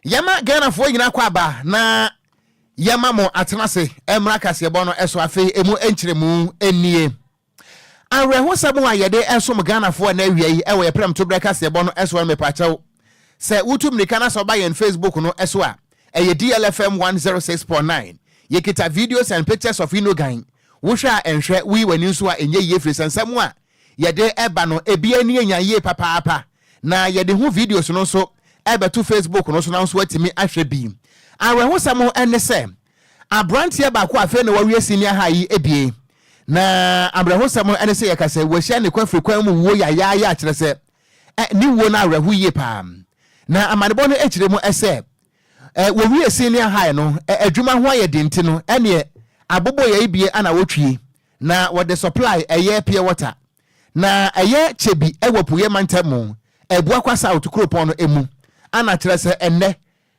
Yama Ghana for yina kwaba na yama mo atenase emra kasebo no eso afi emu enchiremu enie. Anre ho sabo ayede eso mo Ghana for na awie yi ewo yeprem to breka kasebo no eso me pachaw. Se utum nika na so ba yen Facebook no eso a eye DLFM 106.9. Yekita videos and pictures of Inogan. Wusha enhwe wi wani nso a enye ye free sansam a yede eba no ebia ni enya ye papa na yede ho videos no so ebe to Facebook no so na so atimi ahwe bi awe ho samo ene se abrantie ba ko afa na wawie senior high ebie na abre ho samo ene se yakase wo hia ne kwafri kwan mu wo ya kire se ni wo na awe ho ye pa na amanebo no ekire mu ese wo wie senior high no adwuma ho ayede nti no ene abobo ya ibie ana wotwie na wo de supply eye pure water na eye chebi ewopuye mantemu ebua kwa south kropon no emu ana kire se enne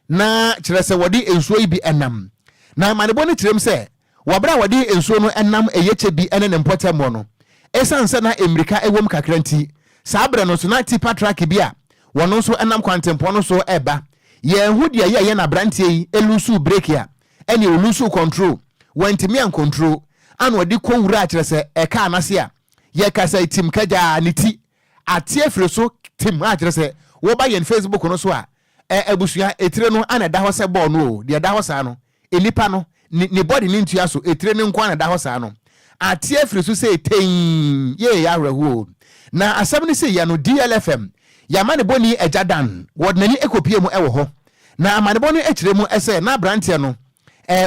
na kire se wodi ensuo ibi enam na manebo ne kirem se wabra wodi ensuo no enam eye chebi ene ne mpotemo no esanse na emirika ewom kakranti sabre no so na tipa track bia wono so enam kwantempo no so eba ye hudi ye na brantie yi elusu break ya ene olusu control wantimi an control an wadi ko wura akire se eka anase a ye kasa tim kaja niti atie firi so tim akire se wo ba yen Facebook no so a abusua etire no ana da ho se ball no de da ho sa no enipa no ni body ni ntua so etire ni nko ana da ho sa no atie firi so se ten ye ya rehu na asem ni se ya no DLFM ya mane boni ejadan wodnani ekopie mu ewo ho na amane boni ekire mu ese na brantie no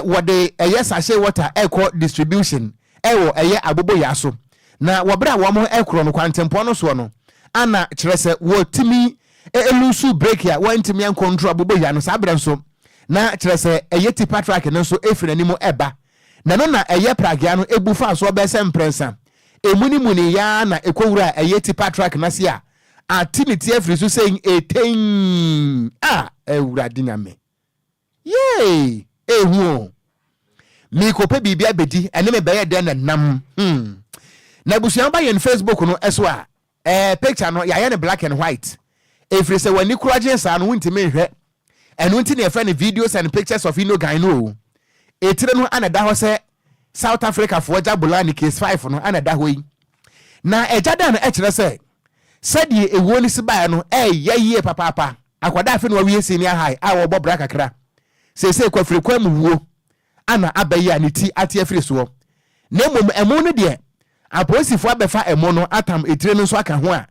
wode eye sachet water eco distribution ewo eye abobo yaso na wobra wo mo ekro no kwantempo no so no ana kire se wo timi elusu break ya wantimi an control abobo ya no sabra nso na kire se eye tipa track no so efirani mu eba na no na eye pragya no ebufa so be se mprensa emuni muni ya na ekowura eye tipa track na sia atiniti efiri so saying eten ewura diname yey ehu mi ko pe bibia bedi ene me beye den na nam na busuan ba yen Facebook no eso a picture no ya ne black and white efiri se wani kuraje sa no ntime hwe eno nti ne friend videos and pictures of Inogan no etire no anada ho se South Africa for Jabulani case 5 no anada ho yi na ejada no ekire se sadi ewo ni siba no ye papa akwada afi no wawie senior high a wo bobra kakra sese kwafiri kwa muwo ana abayi aniti ati afiri so na emu no de aposifo abefa emu no atam etire no so aka ho a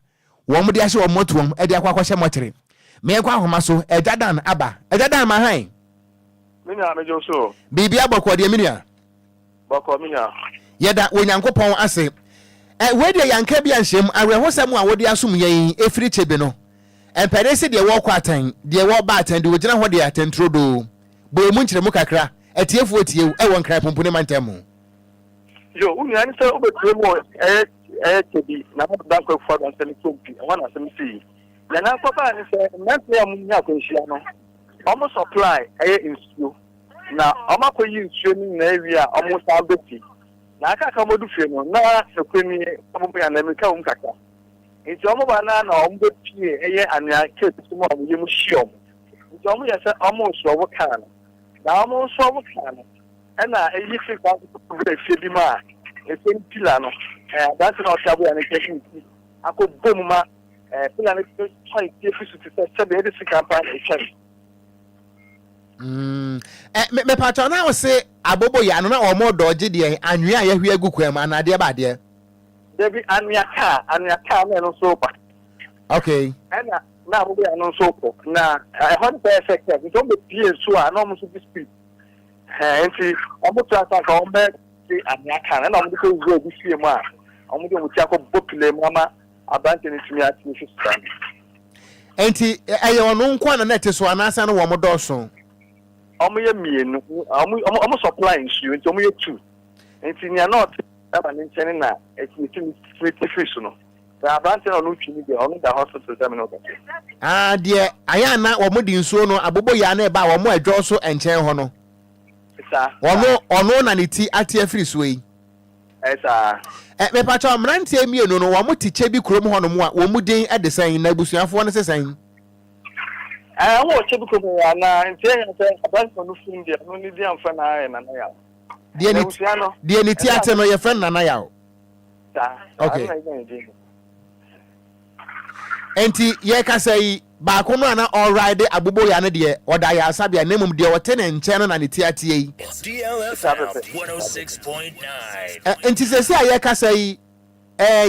wo mo de ahye wo motom e de akwakwa mokyere me kwa homa so ejadan aba ejadan ma han minya mejo so bibia bokọ de minya bokọ minya yeda onyankopon ase we de yanka bia nhyem awerehosam a wo de asum yen efiri chebe no emperese de wo kwa atan de wo ba atan de wo gina ho de atentrodo bo mu nkyere mu kakra etiefo etie e won krai pompone mantemu yo unu ani se obetre mo tebi na mo da ko for dan sele kompi wana sem si na na ko ba ni se na se am nya ko nhia no omo supply insuo na omo ko yi insuo ni na ewia omo sa beti na aka ka modu fie no na sekwemi omo ya na me ka kakra nti omo ba na omo beti ania kesi mo omo yemu shiom nti omo ya se omo so wo kan na omo so wo kan na eyi fi kwa ko fie bi ma esen pila no that's not trouble and question ako bomuma pila ne try to fi su se be this campaign e chen me patron na wo se abobo ya no na omo doje de anwe a yahwe aguku am na de ba de debi anwa ka na no so pa okay na abobo ya no so po na 100% so be pie so a no mo so speed enti omo trata ka omo be anwa ka na omo ko go bi fie mu a omo de mo ti akọ bopile mama abante ni tumi ati ni fistan enti eye onu nkwa na net so anasa no wo mo doso omo ye mienu omo supply nsuo enti omo ye 2 enti nia not aba ni nchene na eti tumi fish no abante no no tumi de omo da hospital terminal ka de aya na wo mo di nsuo no abobo ya na e ba wo mo adwo so enchen ho no ono na niti ati afiri so yi esa me pacho mrantie mienu no wo mo tiche bi krom ho no mo a wo mu den edesan na busuafo no sesan I want to become and say about no film there, no need them for na ya. The any theater no your friend na ya. Okay. Enti ye ka say ba ko no na already abubo ya ne de oda ya sabia nemum de wote ne nche no na ne theater yi. DLFM 106.9. Enti se ye ka say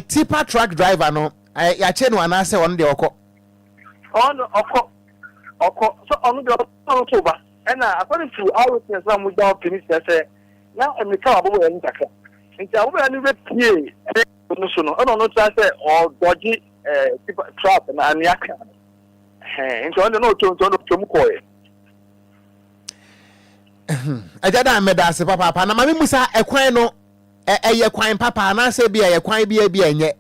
tipper truck driver no ya che no ana se won de okọ. Oko so on the October and according to our witness we don't finish say now and the car abubo ya ntaka. Nti abubo ya ni repie no so no no try say or dodgy tipper trap na aniaka. Nti on no to ko e. Ajada medase papa na mami musa ekwan no eye kwan papa na se bia ye kwan bia enye.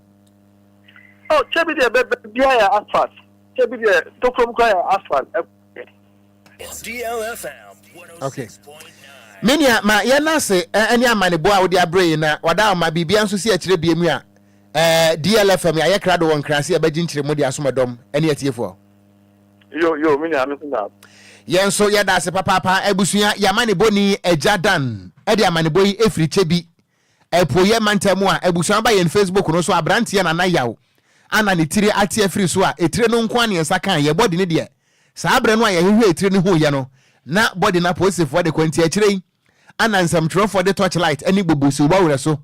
Oh, chebi de bia ya asphalt. Chebi de to from kwa asphalt. DLFM 106.9. Okay. Menia ma ye na se eni amane bo a wo de abre na wada ma bibia nso se akire bia mu a DLFM ya ye krado won krase e ba ginchire mu de asomedom eni atiefo. Yo menia me na. Yen so ye da se papa ebusua ya mane boni ejadan e de amane boyi efri chebi epoye mantemu a ebusua ba ye Facebook no so abrante na na yawo ana ne tire atie free so a etire no nko ane nsa kan ye body ne de saa abre no a ye hwe etire ne ho ye no na body na positive for the kwanti akire ana nsam tro for the torchlight ani bobosu ba wure so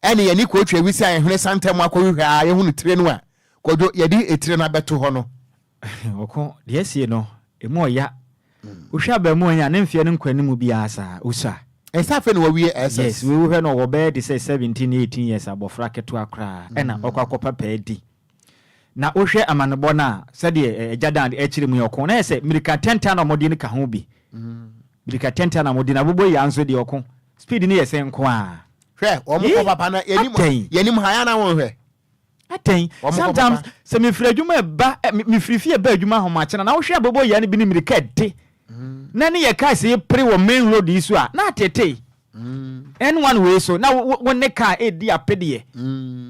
ene ye ni ko twa wisi a ye hwe santem akọhwe a ye hu ne tire no a Kwadwo ye di etire na beto ho no oko de sie no emu oya uhwa ba mu anya ne mfie ne nkwanimu bia asa usa esafe no wawie SS yes we hwe no wo be de say 17 18 years abofra keto akra ena okwakopa pedi na ohwe amanebo na sede ejadan echire mu yoko na ese mirika tenta na modi ne ka ho bi mirika tenta na modi na bobo ya nso de yoko speed ne yese nko a hwe omo papa na yenim haya na won hwe aten sometimes se me frɛ adwuma ba me frifie ba adwuma ho ma kyena na ohwe bobo ya ne bi ne mirika de na ne ye ka se pre wo main road isu a na tete anyone way so na won ne ka edi apede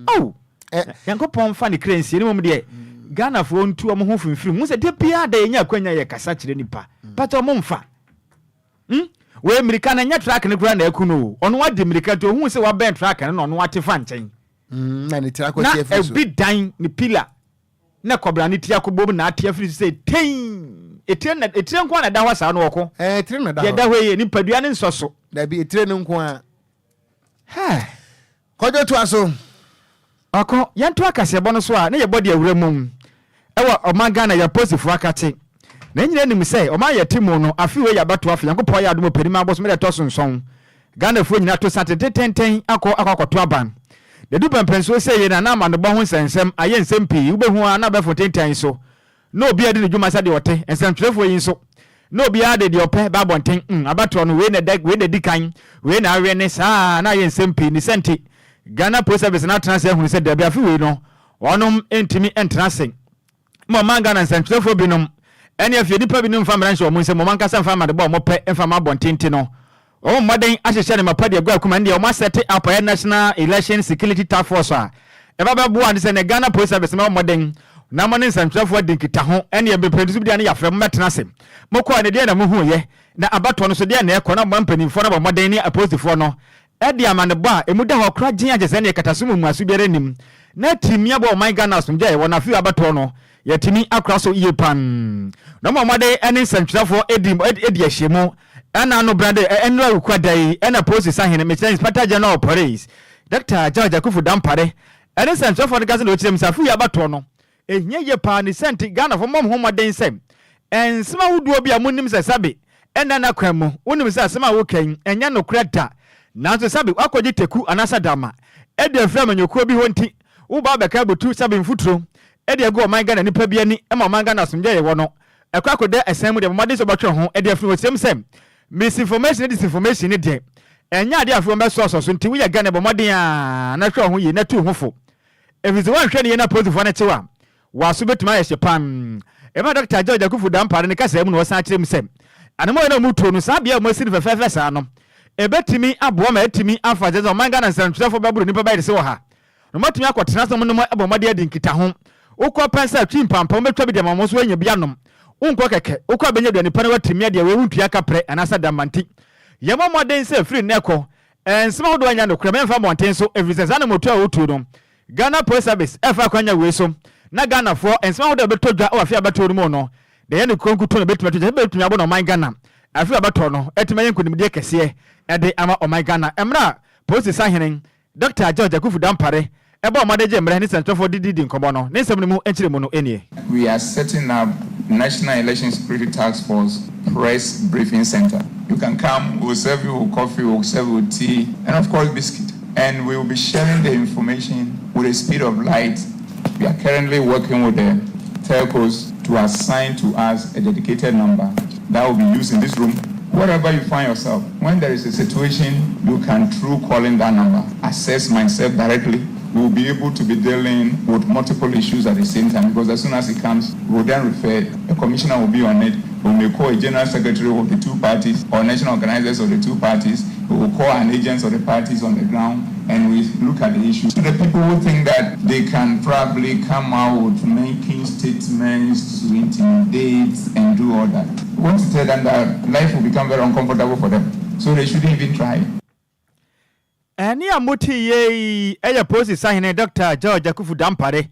oh yankopon fa ne krensie ne mom de Ghana fo ntu omo ho finfiri mu se de pia da yenya kwanya ye kasa kire nipa but omo mfa we America na nya track ne kura na akuno ono wa de America to hu se wa ben track ne no wa tefa nchen na ne tira ko tie fi so na e bi dan ne pillar na kobra ne tia ko bom na atia fi se ten etire nko na da wa sa no woko etire na da ye da hwe ni padua ne nsoso da bi etire ne nko a ha Kwadwo to aso oko yanto akase bo no so a na ye body awura mum ewa omanga na ya posifu akate na nyina nim say oma ya timu no afi we ya bato afi yankopɔ ya adom perima boso me de to sonson Ghana fo nyina to satete tenten akɔkɔto aban de du pempenso say ye na ma no bo ho nsensem aye nsem pii ubehu a na befo tenten so na obi ade ne dwuma sa de wote nsem twerefo yin so na obi ade de opɛ ba bonten abato no we na dikan we na awe ne saa na aye nsem pii ni senti Ghana Post Service na transfer hu se de bia fi we no onom entimi entrance mo manga na nsentwerefo binom ene afie nipa binom fa mranche o mo nse mo manka sa fa ma de bo mo pɛ mfa ma bontenti no o moden ahyehye ne mapade agua kuma ndi o ma set up a National Election Security Task Force a e baba bo ande se ne Ghana Post Service ma moden na mo ne nsentwerefo dinkita ho ene e be produce bi de ya frɛ mo metenase mo ko ne de na mo hu ye na abato no so de na e kɔ na mo mpanimfo na bo moden ni apostifo no edi amane bo a emu da ho kra gin agese ne kataso mu asu biara nim na timia bo my Ghana asomje e wona fi abato no yetimi akra so iye pan na mo made ene nsentwerefo edi ahyemu ana no brande enra ukwadai ena post sahene me inspector general police Dr. George Akufu Dampare ene nsentwerefo de gaze no chirem sa fi abato no ehye ye pan ni senti Ghana fo mom ho moden sem ensema wuduo bia munim se sabe ena na kwan mu wonim se asema wo kan enya no kreda nanso sabe akɔgye teku anasa dama ede afra manyokuo bi honti wo ba beka botu sabe mfuturo ede agu o manga na nipa bi ani ma manga na asomje ye wo no ekwa akɔde esen mu de made so bɔtwe ho ede afra osem sem misinformation disinformation ne de enya ade afra mbe so so nti wo ye Ghana bo made a na hwe ho yi na tu ho fo efizi wan hwe ne ye na positive na chewa wa so betuma ye hyepan eba Dr. George Akufu Dampare ne kasa mu no san kyerem sem anamo ye na mu to no sabia mo siri fefefe sa no ebetimi abo ma etimi afa jezo manga na nsentwerefo baburu nipa baide se wo ha no matumi akotena so no abomade adi nkita ho ukọ pensa twi mpampam betwa bi de mamo so anya bianom unko keke ukwa benye do nipa na watrimia de we untua kapre anasa damanti yema moden se free neko ensema hodo anya no kura memfa monten so everything na moto a wotu no Ghana Police Service efa kwanya we so na Ghana for ensema hodo betodwa o afia beto no no de ye ne konkuto no betumi abo no man Ghana afia beto no etime yenkunimde kese ede ama o man Ghana emra police sahenen Dr. George Akufu Dampare eba omadeje emra ni center for didi nkomo no ne nsem ne mu enchire mu no enie. We are setting up National Election Security Task Force Press Briefing Center. You can come, we'll serve you coffee, we'll serve you tea, and of course biscuit. And we will be sharing the information with the speed of light. We are currently working with the telcos to assign to us a dedicated number that will be used in this room. Wherever you find yourself, when there is a situation, you can, through calling that number, assess myself directly. We will be able to be dealing with multiple issues at the same time, because as soon as it comes, we will then refer, a commissioner will be on it. We may call a general secretary of the two parties or national organizers of the two parties. We will call an agent of the parties on the ground, and we look at the issues. So the people who think that they can probably come out with making statements to intimidate and do all that, we want to tell them that life will become very uncomfortable for them. So they shouldn't even try. Ani amuti ye eya posi sahene Dr. George Akufu Dampare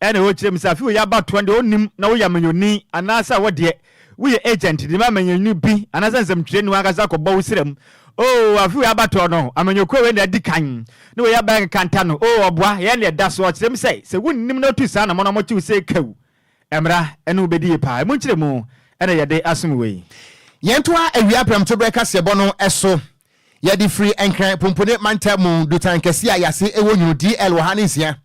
ene wo kire msafi wo ya bato ande onim na wo ya manyoni anasa wo de wo ye agent de ma manyoni bi anasa nsem twire ni wagaza ko bawo sirem oh afi wo ya bato no amanyoko we na dikan ne wo ya bank kanta no oh oboa ye ne da so kire msai se wonnim na tu sa na mo ti se kawu emra ene obedi pa mo kire mu ene ye de asum we yentoa awia pram to breka sebo no eso yadi free enkran pompone mantamu dutan kesi a yase ewo nyu DL Hanisia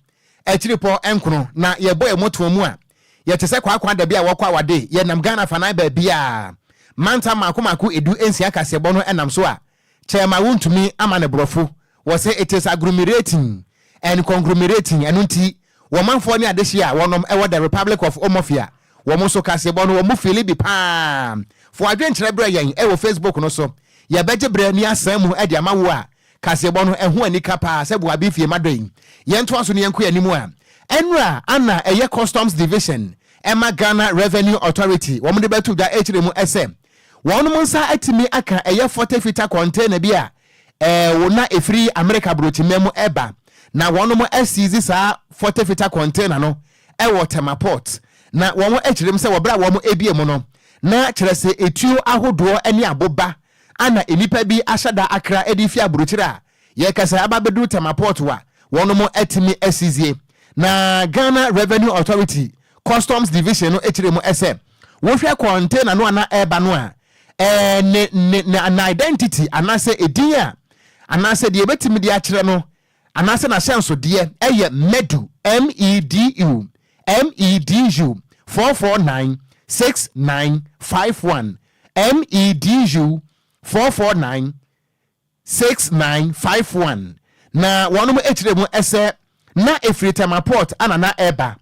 echiripo enkono na yebo emoto mu a yetese kwa da bia wokwa wade ye nam Ghana fanan ba bia manta makomako edu ensia kasebo no enam so a chema wontumi amane brofo wo se it is agglomerating and conglomerating enunti wo manfo ne adehia wonom ewo the Republic of Omofia wo mo so kasebo no wo mo fili bi pa fo adwenkyere bra yen ewo Facebook no so ya beje bre ni asamu ade amawo a kasebo no eho anika pa se bo abifie madoyin yento aso ne yenko animu a enra ana eye customs division ema Ghana Revenue Authority wo mo de betu da echire mu SM wonu monsa atimi aka eye 40 fita container bi a wo na efiri America brotimemu eba na wonu mo asizi sa 40 fita container no ewo Temaport na wo mo echire mu se wo bra wo mo ebie mu no na kire se etuo ahodo ene aboba ana enipa bi ashada akra edifi abrochira ye kasa ababedu Temaport wa wono mo etimi asizie na Ghana Revenue Authority Customs Division no etire mo SM wo hwe container no ana eba no a na identity anase edin anase de betimi de akire no anase na hyenso de eye medu MEDU 4496951 MEDU 4496951 na wonu mo etire mu ese na efiri Temaport ana na eba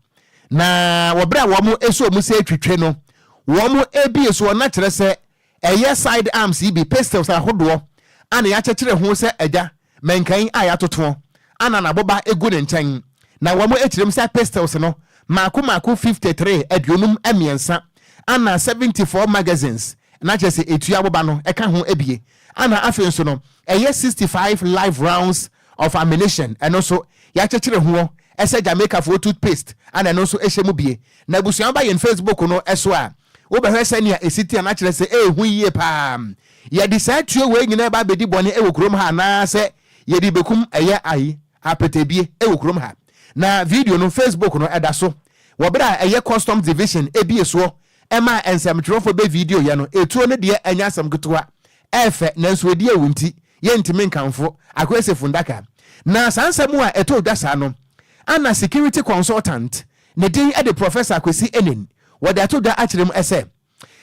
na wobra wo mo eso mu se twetwe no wo mo ebi eso na kire se eye side arms bi pistols ahodo ana ya kyekire ho se agya menkan aya toto ana na boba egu ne nkyɛn na wo mo etire mu se pistols no mako 53 aduonum emiensa ana 74 magazines na chese etua boba no eka ho ebie ana afen so no eye 65 live rounds of ammunition eno so ya chekire ho ese Jamaica for toothpaste ana no so ehye mu bie na busuan ba yen Facebook no eso a wo be hwese ne esiti ana kire se hu yie pa ye di sa tuo we nyina ba bedi bone e wokrom ha na se ye di bekum eye ai apetebie e wokrom ha na video no Facebook no eda so wo bra eye custom division ebie so ema ensem trofo be video ye no etuo ne de anya asam getoa efe na nso edi ewunti ye ntimi nkanfo akwese fundaka na sansemu a eto dasa no ana security consultant ne din e de professor Kwesi Enin wode ato da akirem ese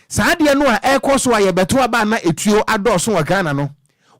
saade no a ekoso a ye beto aba na etuo adoso wa Ghana no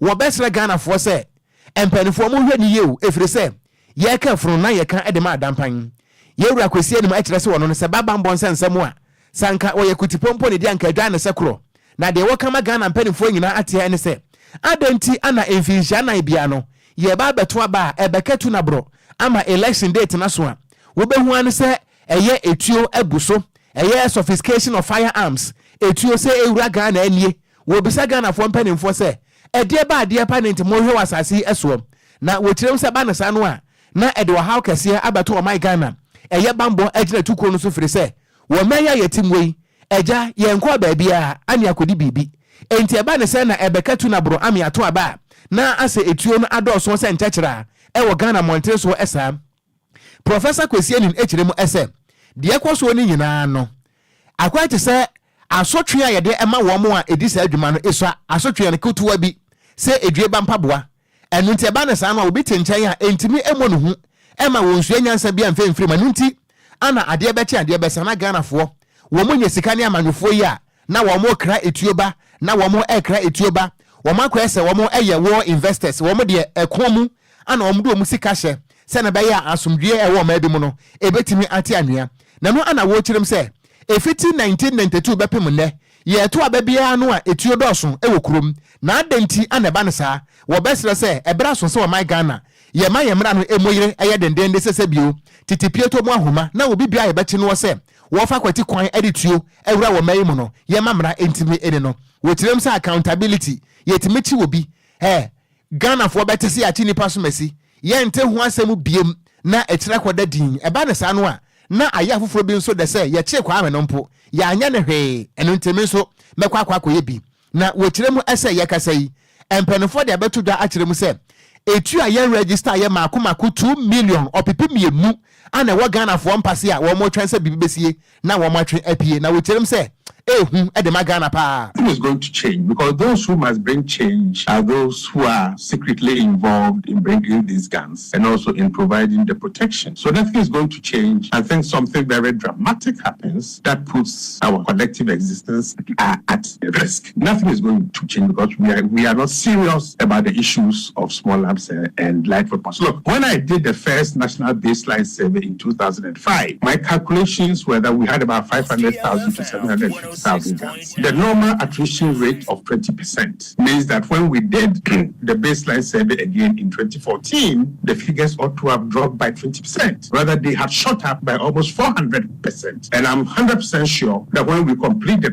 wo besre Ghana fo se empanifo mo hwe ni yewu efire se ye ka furu na ye ka e de ma adampan ye wura Kwesi Enin ma akire se wono no se baba mbon sensemu a sanka wo ye kutipompo ne dia nka dwa ne sekro na de wo kama Ghana mpanifo nyina atia ene se adanti ana enfinhia na bia no ye ba beto aba ebeketu na bro ama election date na so a wo behu an se eye etuo abuso a sophistication of firearms etuo se ewura Ghana anie wo bisa Ghana fo mpanimfo se ede ba ade pa nti mo hwe wasase eso na wo tirem se ba ne sa no a na ede wo haw kese abato o my Ghana eye bambo agina tuko no so firi se wo meya yetimwei eja ye nko ba bia ani akodi bibi enti eba ne se na ebekatu na bro ami ato aba na ase etuo no adoso se nchechera wo Ghana montre so esa Professor Kwesi Enin echirem ese de ekwoso ni nyina no akwati se asotwe ayede ema wo mo a edi sa adwuma no eso asotwe ne kutuwa bi se edue ba mpaboa enu nti eba ne sa no obi tenchen a entimi emo no hu ema wonsu anyansa bia mfemfiri ma nunti ana ade beche ade besa na Ghana fo wo mo nya sika ne amanwofo yi a na wo mo kra etuoba na wo mo ekra etuoba wo ma kwese wo mo eye wo investors wo mo de ekomu ana wo mo do mu sika hye se na be ya asomdue ewo ma bi mu no ebetimi ate anua na no ana wo kirem se efiti 1992 bepem ne ye to ababia no a etuo doso ewo kurom na adenti ana ba ne sa wo besre se ebra so se wo my Ghana ye ma ye mra no emoyire eye dendende sese bio titipie to mu ahoma na obi bia ye beti no se wo fa kwati kwan edituo ewura wo mai mu no ye ma mra entimi ene no wo tirem se accountability ye timichi obi Ghana fo beti se achi nipa so masi ye nte ho asem biem na ekira kwada din eba ne sa no a na aya foforo bi nso de se ye che kwa ame no mpo ya anya ne hwe eno ntemi nso mekwa akoye bi na wo kirem ese ye kasa yi empenfo de abetu da akirem se etu a ye register ye makomako 2 million opipi miemu ana wo Ghana fo mpase a wo mo twense bibibesie na wo mo atwe apie na wo kirem se Nothing is going to change because those who must bring change are those who are secretly involved in bringing these guns and also in providing the protection. So nothing is going to change. I think something very dramatic happens that puts our collective existence at risk. Nothing is going to change because we are not serious about the issues of small arms and light weapons. Look, when I did the first national baseline survey in 2005, my calculations were that we had about 500,000 to 750,000 guns. The normal attrition rate of 20% means that when we did the baseline survey again in 2014, the figures ought to have dropped by 20%. Rather, they had shot up by almost 400%. And I'm 100% sure that when we complete the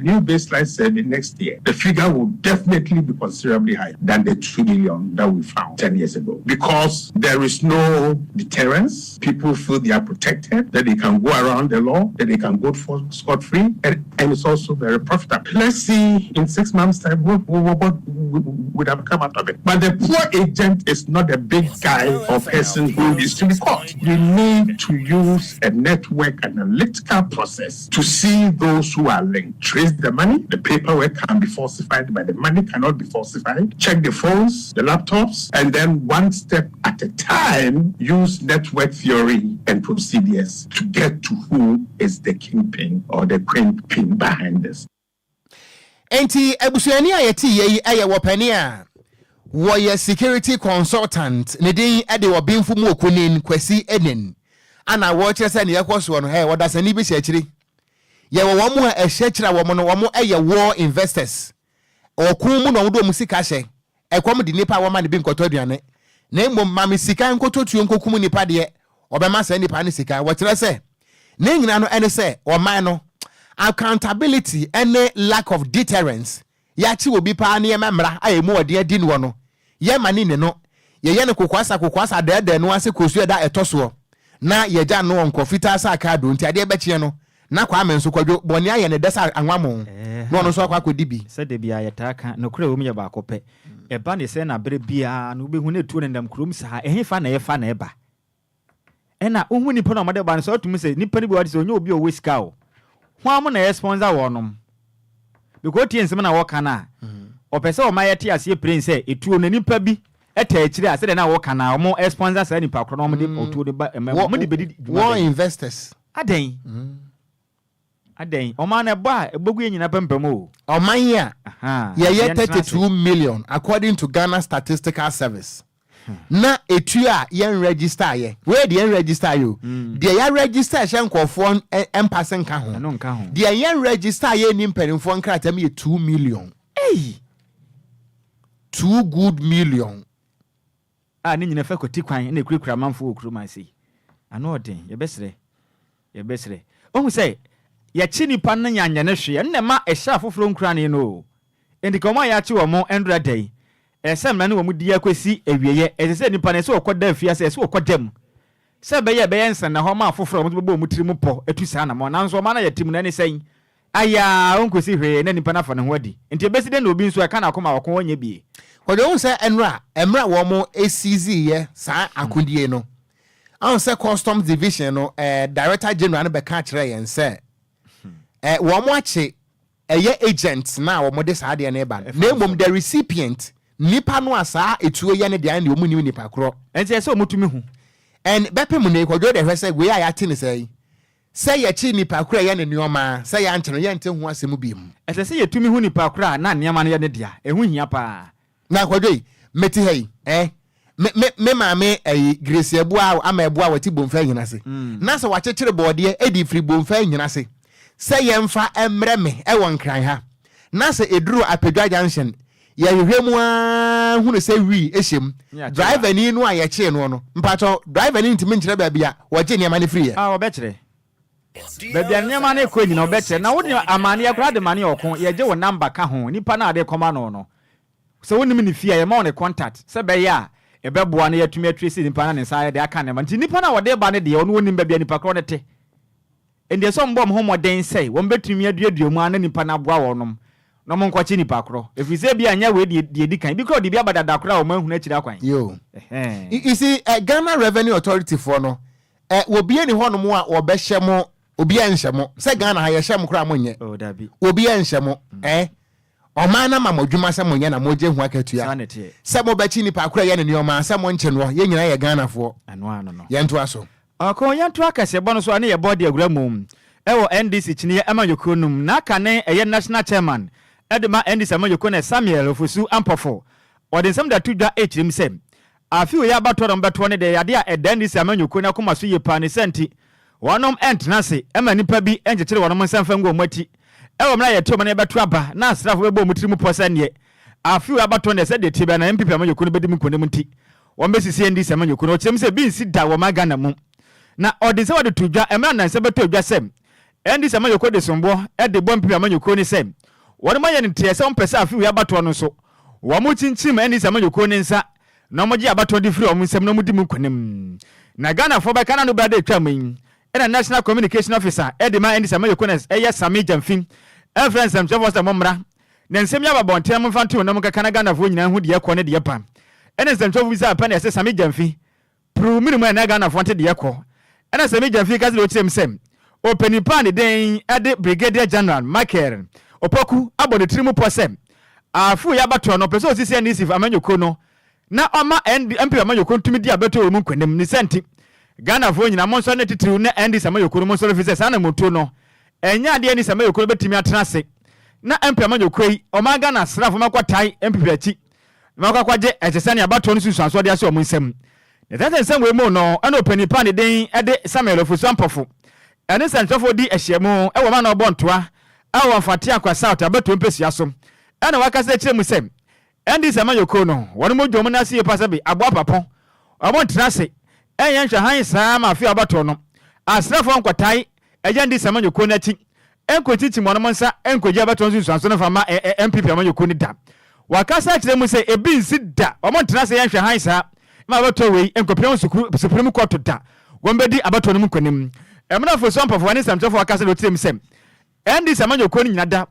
new baseline survey next year, the figure will definitely be considerably higher than the 2 million that we found 10 years ago. Because there is no deterrence. People feel they are protected, that they can go around the law, that they can go scot-free, and it's also very profitable. Let's see in 6 months' time what would have come out of it. But the poor agent is not a big guy or person who needs to be caught. You need to use a network analytical process to see those who are linked. Trace the money, the paperwork can be falsified, but the money cannot be falsified. Check the phones, the laptops, and then one step at a time, use network theory and procedures to get to who is the kingpin or the kingpin behind this. Enti ebusuani ayeti yi eye wopani a wo ye security consultant ne din ede wo binfu mu okunin Kwesi Enin ana wo kire se ne yekoso no wo da sani bi shechiri ye wo mo a ehechira wo mo no wo mo eye war investors okun mu no wo do mu sika hye ekwom di nipa wo ma ne bi nkoto aduane na emom ma me sika nkoto tuo nkokum nipa de obema sa nipa ne sika wo kire se ne nyina no ene se o man no accountability and lack of deterrence yachi obi pa na yemra ayemu ode adi no no ye mani ne no ye ne kokwasa de no ase kosu da etoso na ye ja no nkofita asa ka do nti ade beche no na kwa amenso kwadwo boni aye ne desa anwamo no no so akwa kodibi se de bia yetaka no kure wo me ba akopɛ eba ne se na bere bia no behu ne tuo ne ndam krom sa ehefa na yefa na eba ena ohu nipa na omade ba ne so atumi se nipa ni bi wadi se onye obi o weska o ho am na sponsor wonom because tie nsem na wo kana opese o mayete ase prince etuo ne nipa bi eta akire ase de na wo kana o mo sponsor sa nipa kro no mo de otuo de ba mo de bedi war investors aden o man eba ebogu nyina pempem o man ya ye 32 million according to Ghana Statistical Service. Na etu a yen register ye we de yen register yo de ya register shenkofo empase nka ho no nka ho de yen register ye ni mpanimfo nkrata me 2 million 2 good million ni nyina fa koti kwan na ekurikura manfo okuru mansi ano odin ye besre ohun say ya chini pa na nyanya ne hwe na ma ehya foforo nkura ne no endi komo ya chi wo mo endra day esem na ne wo mu di akwesi ewieye esese nipa ne se okoda afia se okodam se be ye nsan na ho ma foforo mo bo mu tiri mu po etu sa na mo nanso ma na ya tim na ne sen aya onkosi hwe na nipa na fa ne ho adi enti ebesi de na obi nso aka na akoma wakon wonye bi Kwadwo un say emra wo mo ACZ ye sa akudie no an say custom division no director general no be ka kire yen say wo mo ache agent na wo mo de sa de na ba na mom the recipient nipa no asa etuo ye ne de an de omu ni nipa kro enti ese omutumi hu and bepe mu ne Kwadwo de hwe say we ya te ne say ye chi nipa kro ye ne nioma say ya nche no ye nte hu asemu bi mu ese se ye tumi hu nipa kro na niama no ye ne dia ehu hia pa na Kwadwo meti hei me maame Grace Ebua ama Ebua wati bomfa nyina se na se wachechire bode edi free bomfa nyina se yemfa emre me won kran ha na se eduru Apedwa junction ya hwehwemu a hunu se wi ehyem driver ni no aye che no mpacho driver ni ntimi nkyere ba bia woje niam ne free ah obekire bebia niam na ekọ nyina obekire na woni amane yakura de mane okon ye je wo number ka ho nipa na ade koma no so woni mi fia ye ma on contact se be ya ebeboa na yatumi atresi nipa na ne nsa de aka ne ma nti nipa na wode ba ne de ono woni bebia nipa kro ne te ende so mbom ho moden sei won betumi aduadua mu ana nipa na boa wonom no mo nkwachi nipa kro efise bia anya we de di kan bi kro de bia badada kro a o ma hu na chira kwan yo you see Ghana Revenue Authority for no obi ani honom a obehye mo obi anhye mo se Ghana ha ye hye mo kro amonye oh dabi obi anhye mo Omana mama dwuma se monye na moje hu akatua se mo bachi nipa akura ye ne nioma se mo nche no ye nyina ye Ghana fo no ye nto aso akon ye nto akase bono so ane ye body agura mum ewo NDC chine amayoko num na aka ne eye national chairman edema NDC amayoko na Samuel Ofosu Ampofo odi nsem da tudwa echrim sem afi we abato no beto ne de yade a NDC amayoko na koma so ye pa ne senti wonom entnase ema nipa bi enjekere wonom nsamfa ngo mati ewo mra ye to mane beto aba na asrafo bebo mutiri mu posa ne afi we abato ne se de tibe na MPP amayoko no bedi mu konem nti won besisi NDC amayoko no chem se bi nsi da wo magana mu na odi se wode tudwa emra nan se beto odwa sem NDC amayoko de sombo e de bom MPP amayoko ni sem won ma ye ne tie se on pese afi we abato no so wo mu chinchim NDC amayoko ni nsa na mo gi abato di free o mu sem no mu di mu konem na Ghana fo be kana no ba de twamin ena National Communication Officer edi ma NDC amayoko na eye Sammy Jamfin friends am chefo sa momra na nsem ya babonte mo fanto no mo kaka Ghana fo nyina hu de yakọ ne de yapa ena nsem chefo visa pa na ese Sammy Jamfin pro minimum na Ghana fo nte de yakọ ena Sammy Jamfin ka zero chim sem openi pan den ade Brigadier General Michael Opoku abode trimu posem afu ya bato no peso osisi NDC amayoko no na oma MP amayoko ntumi di abeto mu nkwanem ni senti Ghana fo nyina mo nso ne titiri na NDC amayoko no mo nso visa sa na moto no enya ade NDC amayoko no betimi atenase na MP amayoko yi oma Ghana srafo makwatai MPP achi makakwaje echesane abato no susuanso de ase o mo nsam ne tete nsam we mo no ana openi pan den ade Samuel Ofosu Ampofo ene sentofo di ehyemu e wo ma na obontoa a wo fate akwa south abeto mpesia so ene wakase kire mu sem NDC amayoko no wonu mo dwom na sie pasabe abo papo obontrase enye nhwe han saa ma fi abato no asrafo nkwatai eje NDC amayoko na ti enkochichi mo no monsa enkoji abato nsusuanso no fama MPP amayoko ni da wakase kire mu se ebi nsi da obontrase ye nhwe han saa ma abato wei enkopia Supreme Court da wombedi abato no mu kwanem emna fo so Ampofo wani samtofo akase do tirim sem NDC amayoko ni nyada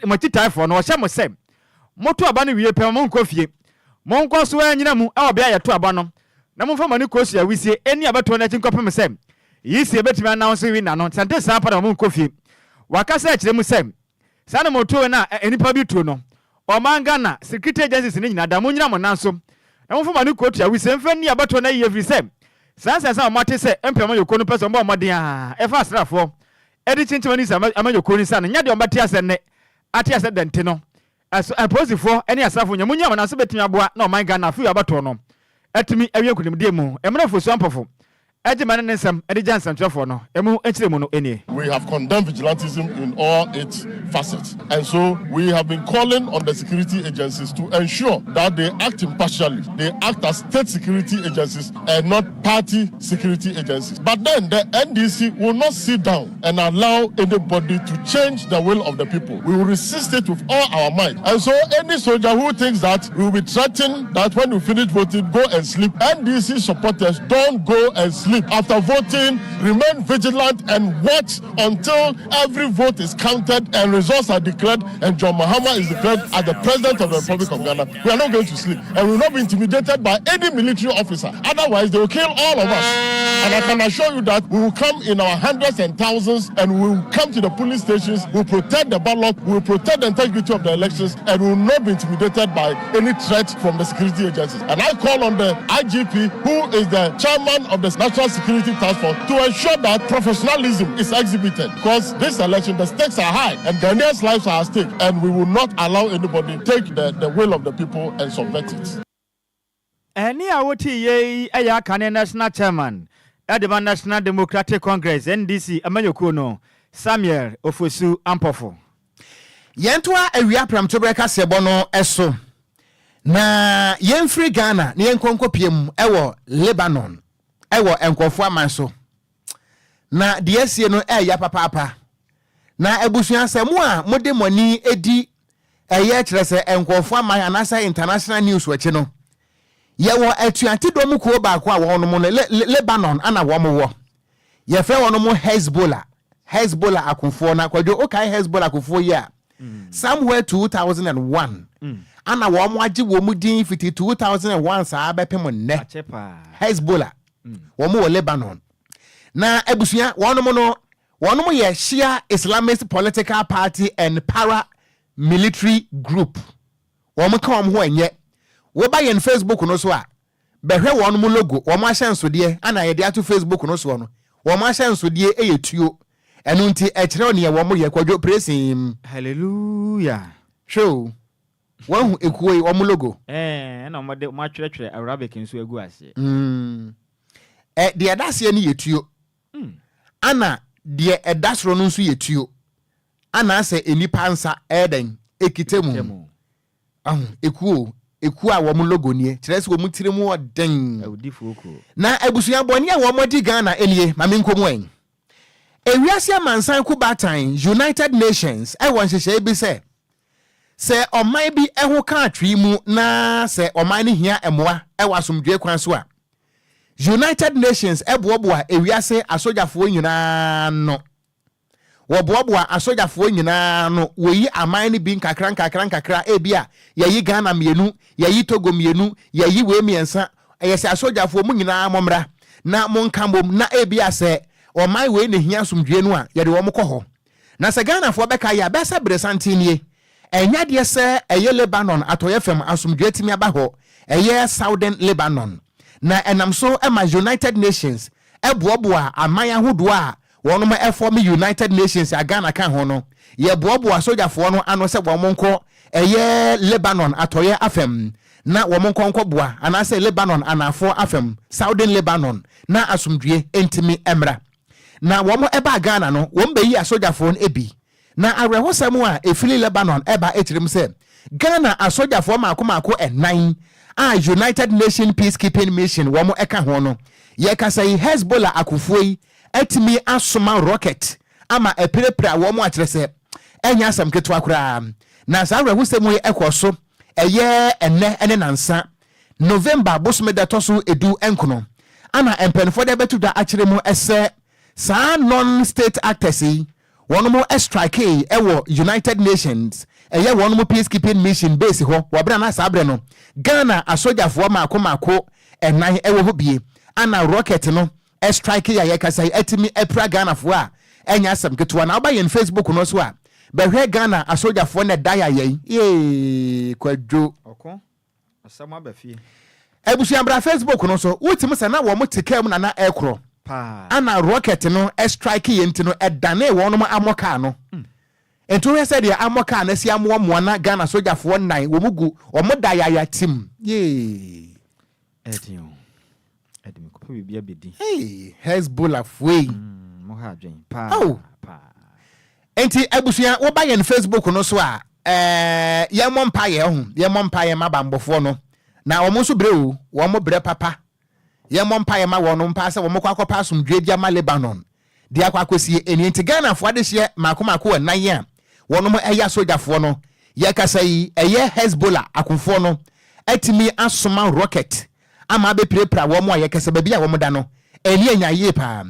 machi taifo no wo hye mo sem moto aba no wie pem mo nkofie mo nko so anyina mu a obia yeto aba no na mo fa mani kosu ya wisie eni abato na chi nkopem sem yisi ebetimi announce wi na no sante sa pa na mo nkofie wakasa akire mu sem sa na moto na enipa bi tuo no o manga na security agencies ni nyina mo nyina mo nanso na mo fa mani kotu ya wisie mfa ni abato na ye free sem sansa mate se MP amayoko no person bo moden a e fa asrafo edi chinchimani sa amayoko ni sa na nya de ombate asenne ate asedante no aposifo eni asrafo nyamunya na so betimi aboa na o man Ghana fu abato no etimi awie kunimdie mu emna Ofosu Ampofo We have condemned vigilantism in all its facets. And so we have been calling on the security agencies to ensure that they act impartially. They act as state security agencies and not party security agencies. But then the NDC will not sit down and allow anybody to change the will of the people. We will resist it with all our might. And so any soldier who thinks that we will be threatened that when we finish voting, go and sleep. NDC supporters, don't go and sleep. After voting, remain vigilant and watch until every vote is counted and results are declared and John Mahama is declared as the President of the Republic of Ghana. We are not going to sleep and we will not be intimidated by any military officer. Otherwise, they will kill all of us. And I can assure you that we will come in our hundreds and thousands and we will come to the police stations, we will protect the ballot, we will protect the integrity of the elections, and we will not be intimidated by any threat from the security agencies. And I call on the IGP, who is the chairman of the National Security Task Force, to ensure that professionalism is exhibited. Because this election, the stakes are high and Ghanaians' lives are at stake, and we will not allow anybody to take the will of the people and subvert it. Any awoti Ghanaian national chairman, Edema National Democratic Congress, NDC, Amanyokuno, Samuel Ofosu Ampofo. Yentua ewia pramtobreka sebono eso. Na yenfri Ghana, ni yenkonko piem ewo Lebanon. Ewo enkofo amanso. Na DSC no ya papa. Na ebusuan se mo a mode moni edi eye kire se enkofo aman anasa international news weche no. Yewo atuante dom ko ba ko a wo no mo Lebanon ana wo mo wo. Ye fe wo no mo Hezbollah akunfo na Kwadwo okay Hezbollah akunfo ya. Somewhere 2001. Ana wo mo agi wo mu din fiti 2001 sa abepem ne. Hezbollah. Wo mo Lebanon. Na ebusuan wono mo ye Shia Islamist political party and paramilitary group. Wo mo ka wo ho enye. Wo ba ye on Facebook no so a. Behwe wono mo logo, wo mo ahyanso de ana ye de ato Facebook no so no. Wo mo ahyanso de eyetuo. Enu nti ekire oni ye wo mo ye Kwadwo praising. Hallelujah. Show. Wan ekuwe wo mo logo. Na mo de mo atwetwe Arabic nso egu ase. De adase ni yetuo. Ana de edasro no nso yetuo. Ana ase enipa nsa eden ekitemu. Eku a wo mo logo nie. Kire se wo mu tire mu oden. Na abusuya boni a wo mo di Ghana enie mame nkomu en. Ewiase amansan ku batan United Nations won hyehyɛ bi se oman bi ho ka atwe mu na se oman ne hia emoa wasomdwe kwan so a United Nations eboaboa ewiase asojafo nyina no wo boaboa asojafo nyina no woyi aman ne bi nkakra ebia yayi Ghana mienu yayi Togo mienu yayi we miensa yesi asojafo mu nyina momra na monkambom na ebia se o my way ne hia somdwe no a yede wo mkọ ho na se Ghana fo beka ya besa bresantini enya de se eye Lebanon atoye fam asomdwe timi aba ho eye Southern Lebanon na enam so ema United Nations eboaboa aman ahodo a wono ma form United Nations a Ghana kan ho no ye boaboa sojafo no ano se wo monko eye Lebanon atoye afam na wo monko boa ana se Lebanon anafo afam Southern Lebanon na asomdwe entimi emra na womo eba Ghana no won be yi asojafo no ebi na arehosam a efili Lebanon eba etirim se Ghana asojafo maako enan a United Nations Peacekeeping Mission womo eka ho no ye ka say Hezbollah akufoi etimi asoma rocket ama eprepra womo akire se enya asam keto akura na sa arehosam ye ekoso eye ene nansa November bosmeda toso edu enkono ana empenfo de betu da akire mu ese sa non-state actors one more strike ewo United Nations eye one more peacekeeping mission base ho wabra na sabre no Ghana asojafo maako enan ewo ho bie ana rocket no strike ya yekasa etimi epra Ghana fo a enya asem keto na oba yen Facebook no so a behwe Ghana asojafo na daya ye Kwadwo asama ba fie ebusu ambra Facebook no so wutim se na wo mo tekam na ekro ana rocket no strike yenti no edane wono amoka no ento we said ya amoka na si amoa na Ghana sojafo nan wo mugu o moda ya tim Edem ko pe bia bedi. Hey, Hezbollah way. Mo ha adwen pa. Oh. Enti abusua wo ba ye no Facebook no so a ye mompa ye ho ye mompa ye mabambofo no na wo mo so bre o wo mo bre papa ye mompa ye ma wo no mpa se wo mo kwakopa asomdwe dia ma Lebanon dia kwakosie eni enti Ghana fo ade hye makomako wa nan ya wo no mo eya sojafo no ye kasa yi eye Hezbollah akufo no atimi asoma rocket ama be prepra wo mo ye kasa ba bia wo mo da no eni anya ye pa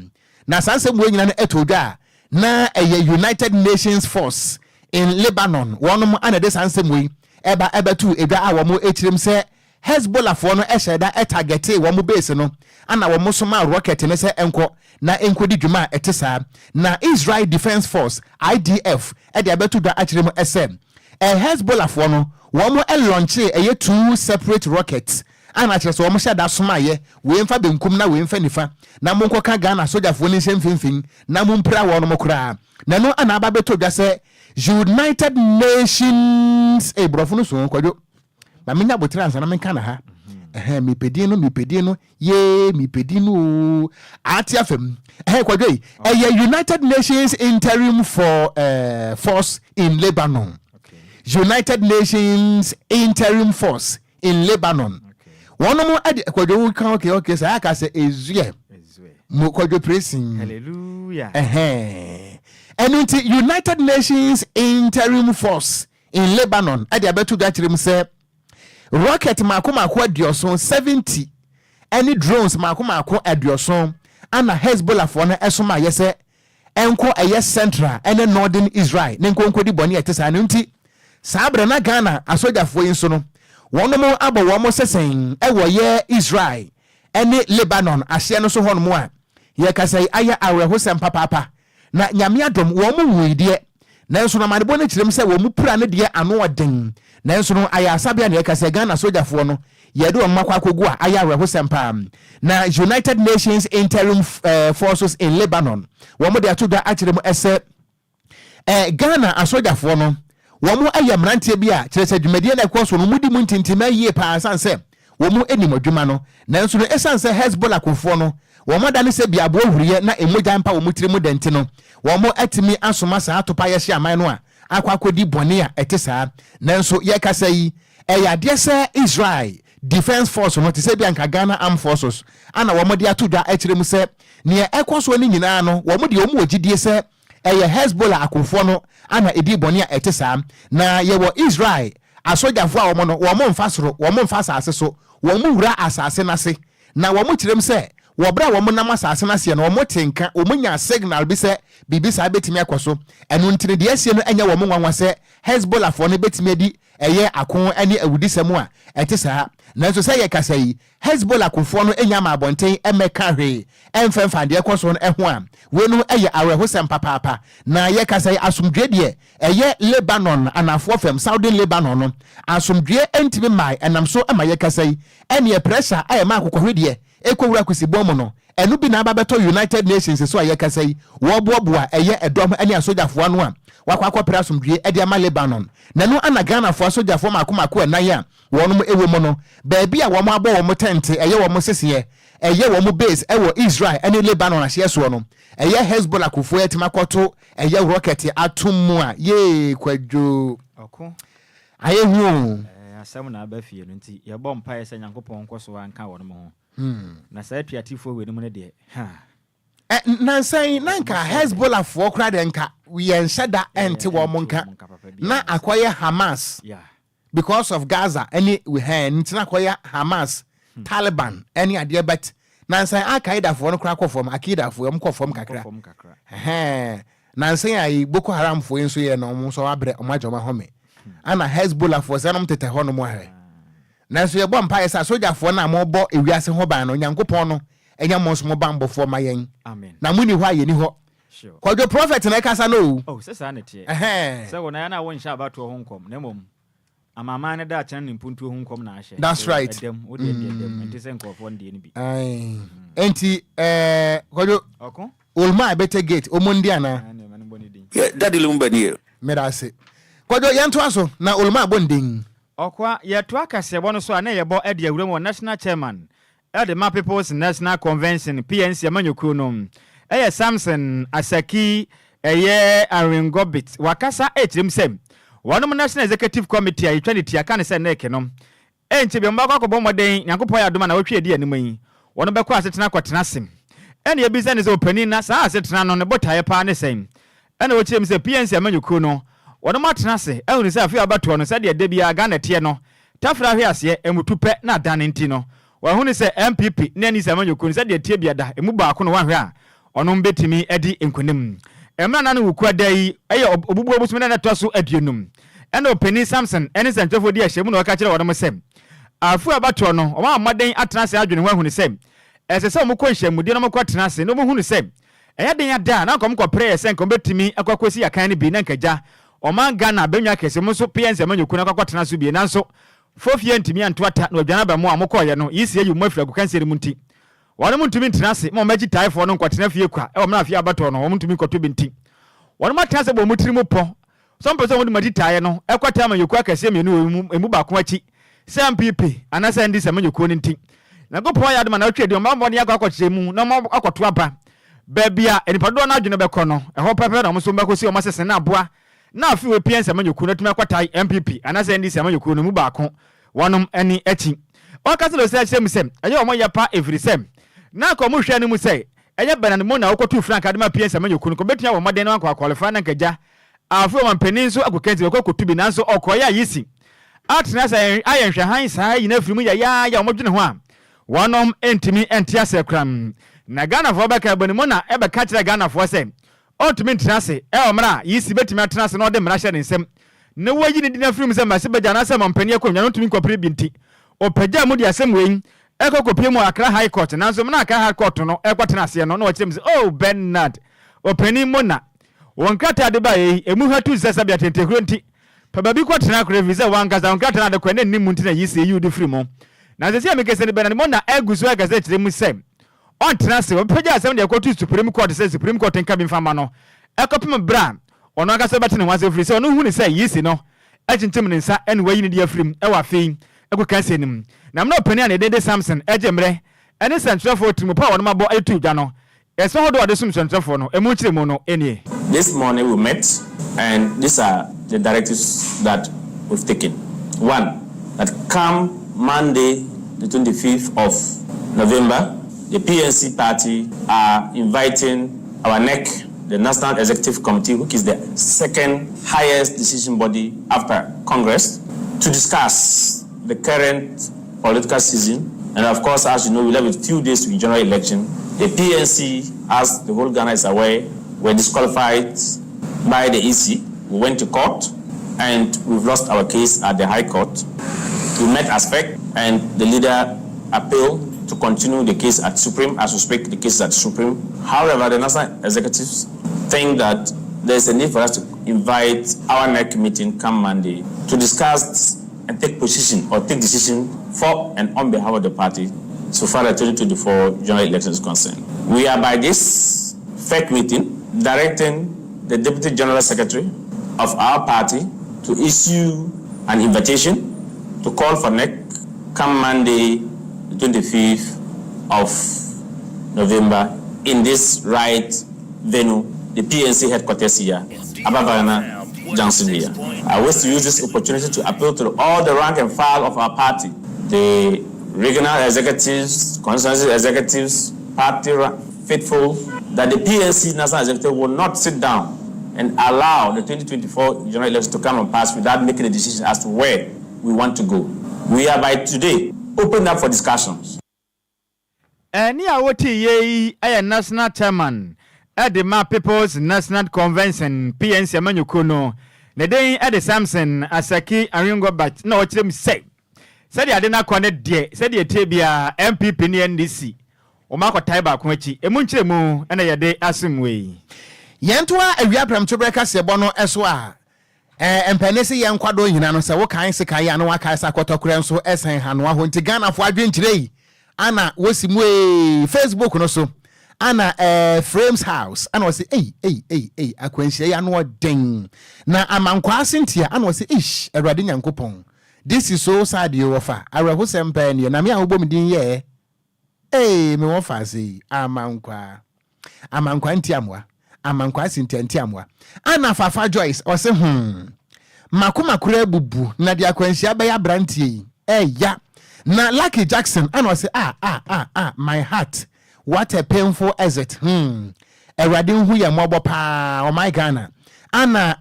na sanse mo nyina no etodwa na United Nations Force in Lebanon one mo ana de sansem we eba tu edwa a wo mo echirim se Hezbollah for no eheda target wo mo base no ana wo mo soma rocket ne se enko na enko di dwuma etesa na Israel Defense Force IDF de abetu da achirim SM Hezbollah for no wo mo launch two separate rockets ana kire so wo mo shada soma ye we mfa benkum na we mfa nifa na mo nkoka Ghana sojafo ni hemfimfim na mo mpra wo no mokra na no ana aba beto dwa se United Nations brofo no so Kwadwo ba menya botra ansa na menka na ha mipedi no ye mipedi no ati afem Kwadwo United Nations Interim Force in Lebanon. United Nations Interim Force in Lebanon. One more Kwadwo kan okay say aka say ezue mo Kwadwo praising Hallelujah. And United Nations Interim Force in Lebanon ade abetu gachirim say rocket makomako adioson 70 any drones makomako adioson ana Hezbollah for na esoma yese enko eye central ene northern Israel ne nkonko di boni etesa no nti sabre na Ghana asojafo yinso no wono mo abo wo mo sesen ewo ye Israel ene Lebanon ahye no so hono mo a ye kasai aya awrehosem papa na nyame adom wo mo wuide nanso na madebo ne kirem se wo mu pura ne de ano oden nanso no aya asabia ne kasai Ghana sojafo no ye de wo makwa akogu a aya awrehosem pa na United Nations Interim Forces in Lebanon wo mo de atoda akirem ese Ghana asojafo no wo mo aya mrantie bi a kirese dwumade na ekoso no mudi mu ntintima yie pa sanse wo mo enim adwuma no nanso no esanse Hezbollah kofo no wo mo da ne se bia bo huriye na emoja mpa wo mo tiri mu denti no wo mo atimi asoma sa atopa ye hye aman no a akwakodi bone a etesa nanso ye kasa yi eyade se Israel Defense Force no te se bia nka Ghana Armed Forces ana wo mo de atodwa akirem se ne ekoso ni nyina no wo mo de wo mo ogidie se Hezbollah akofo no ana edi bone a etesa na ye wo Israel asojafo a wo no wo mo mfasoro wo mo mfasa aseso wo mo wura asase nase na wo mo kirem se wo bra wo mo nam asase nase na wo mo tenka wo mo nya signal bi se bibi sa betimi akoso enu ntire de asie no enya wo mo nwanwa se Hezbollah fo no betimi adi akon ani awudisem a etesa na so se ye kasai Hezbollah kofo no enya ma abonten emeka hwe emfemfa de ekoso no eho a we no awrehosem papa na ye kasai asomdwe de Lebanon anafo fam Saudi Lebanon no asomdwe entimi mai enam so ama ye kasai ene pressure ayema akokɔhwe de ekowura kwesibomo no enu bi na ababeto United Nations so aye kasai wo boaboa edom ene asojafo anu a wakwakɔ prasomdwe ede ama Lebanon nanu ana Ghana fo asojafo makomako enan a wonom ewo mo no baabi a wo mo abo wo mo tent wo mo sesiye wo mo base wo Israel ene Lebanon ahye so no Hezbollah kofo etimakoto rocket atum a ye Kwadwo oko aye hu asem na aba fie no nti ye bom pa yesa Nyankopɔn nkoso anka wo no ho na sa atuatifo we no mu ne de nansan nanka Hezbollah fo kra de nka we enshada ente wo monka na akoye Hamas because of Gaza any we ntina akoye Hamas Taliban any ade bet nansan Al-Qaeda fo no kra kofom Akida fo yom kofom kakra nansan ai Boko Haram fo enso ye no mo so abre omajoma home ana Hezbollah fo sanom tete ho no mo ahwe nanso ye bom pa yesa soja fo na mo bo ewiase ho ban no Nyankopɔn no enya mo so mo bambo fo mayen amen na muni ho ayeni ho sure Kwadwo prophet na kasa no sesa na tie se wo na ya na won sha abato ho nkom na mom amama ne da chan nimpuntu ho nkom na ahye that's right dem wo de dem enti se nkofo ndie ni bi enti Kwadwo oko olma better gate omondi ana daddy Lumba ni medase Kwadwo yanto aso na olma bonding okwa ye to akase bo no so na ye bo ade awuram national chairman the Ma People's National Convention PNC Amanyuku no Samson Asaki Aringobit Wakasa them same one National Executive Committee I trying to can say neck no enti be mbako ko bomo den Nyankopon ya doma na wotwe di anim yi wono be kwa asetena kwatena sim ene ye business opening na saa asetena no ne botaye pa ne sen ene wo kyerem se PNC Amanyuku no wono matena se ehunu se afi abato no se de da bia Ghana tie no tafra hwe ase emutupe na dan nti no wahunu se MPP ne ani Amanyuku se de tie bia da emu baako no wahwe a ono mbetimi edi enkonem emra na no wuku adai eye obubu obusum na toso aduonum ene openi Samson ene sentwefo di ahyemu na waka kire wono sem afu abato no o ma maden atena se adwene ho ahunu sem ese se omukọ hyemu di no mokọ tena se no mo hunu sem eya den ya da na kom kọ prayer sen kom betimi akwakosi yakan ne bi na nkaja o man Ghana benwa kese mo so PNC Amanyuku na akwa tena so bi nanso fofie ntimi antoata na odwana ba mo amokọ ye no yisi ayu mo afira ku kansere munti wonu muntumi tena se mo maji taifo no nkọ tena fie kwa e o mna afia abato no wo muntumi kọto bi nti wonu matena se bo mutiri mo po so mpeso mo maji tae no e kwata Amanyuku akese mienu emu ba ko achi MPP anasa ndi Amanyuku nti na go po ya de na otwe de mo ne akwakoche mu na mo akoto aba babia enipado na adwene be kono eho pepe na mo so mbakosi o masese na aboa na afi we PNC Amanyuku na tumi akwata MPP anasa ndi Amanyuku no mu ba ko wonom ani achi o ka se lo se akyem sem enye o mo yepa every sem na ko mo hwe ne mu se enye banane mo na okotu frank adema PNC Amanyuku ko betua wo modern na qualify na nkaja afi o mampanin so akokenzi ko kotubi nanso okoya yisi atena say ayenhwe han sai ina frimu ya omodwene ho a wonom entimi entia sekram na Ghana fo beka bonimo na ebeka kire Ghana fo se otumi ntena se omra yisi betimi atena se na ode mra hye ne nsem ne wayi ne dina frimu se mase beja na se mampani akonwa no tumi kopre binti opagya mu dia sem wein ekokopie mu Accra High Court nanso na Accra High Court no ekwatena se no na wakire se oh Bernard opani mu na wonkata de ba emu hatu sesa bia tentekro nti pababi kwatena kure visa wangaza wonkata na de kwene nimu nti na yisi eyi udi frimu na sese amekese ne Bernard mo na eguso agaze kire mu sem on tena se opagya asem de kotu Supreme Court se Supreme Court nka bi mfama no ekopim bra ono aka se bate ne wase free se ono hu ne se yisi no achintem ne nsa ene wayi ne dia frim e wa fe ekuka se nim na mna opani an de Samson ejemre ene sentrafo timu pa wono mabo etu dwa no eso hodo ade sum sentrafo no emu kire mu no enie. This morning we met and these are the directives that we've taken. One, that come Monday the 25th of November, the PNC party are inviting our NEC, the National Executive Committee, which is the second highest decision body after Congress, to discuss the current political season. And of course, as you know, we have a few days to the general election. The PNC, as the whole Ghana is aware, were disqualified by the EC. We went to court and we've lost our case at the High Court. We met as FEC and the leader appealed to continue the case at Supreme. As we speak, the case is at Supreme. However, the national executives think that there's a need for us to invite our NEC meeting come Monday to discuss and take position or take decision for and on behalf of the party so far as 2024 general election is concerned. We are by this FEC meeting directing the Deputy General Secretary of our party to issue an invitation to call for NEC come Monday, the 25th of November in this right venue, the PNC headquarters here, Ababana Johnson here. I wish to use this opportunity to appeal to all the rank and file of our party, the regional executives, constituency executives, party faithful, that the PNC national executive will not sit down and allow the 2024 general election to come and pass without making a decision as to where we want to go. We are by today open up for discussions. Ni awoti ye national chairman at the Ma People's National Convention PNC Amanyuku no ne den at the Samson Asaki Aringobit no chim say said ya de na kwane de said ye tebia MPP ni NDC o ma kwatai ba ko achi emu nkyere mu na ye de asimwe yentoa awia pramto breka sebo no eso a empenese ye nkwado nyina no se wo kan se kan ya no waka sa kwatokure nso esen hano aho nti Ghana fo adwenkyerei ana wosimwe Facebook no so ana Frames House ana wose akwanhyia ya no den na amankwa asentia ana wose ish Awurade Nyankopon this is so sad you offer areho sempa ni na me a obom din ye me won fancy amankwa ntiamwa amankwa sintiamwa ana fafa Joyce o se makuma kura bubu na dia kwanhia be ya brantie ya na Lucky Jackson ana o se my heart what a painful exit Erade hu ya mobo pa o my Ghana ana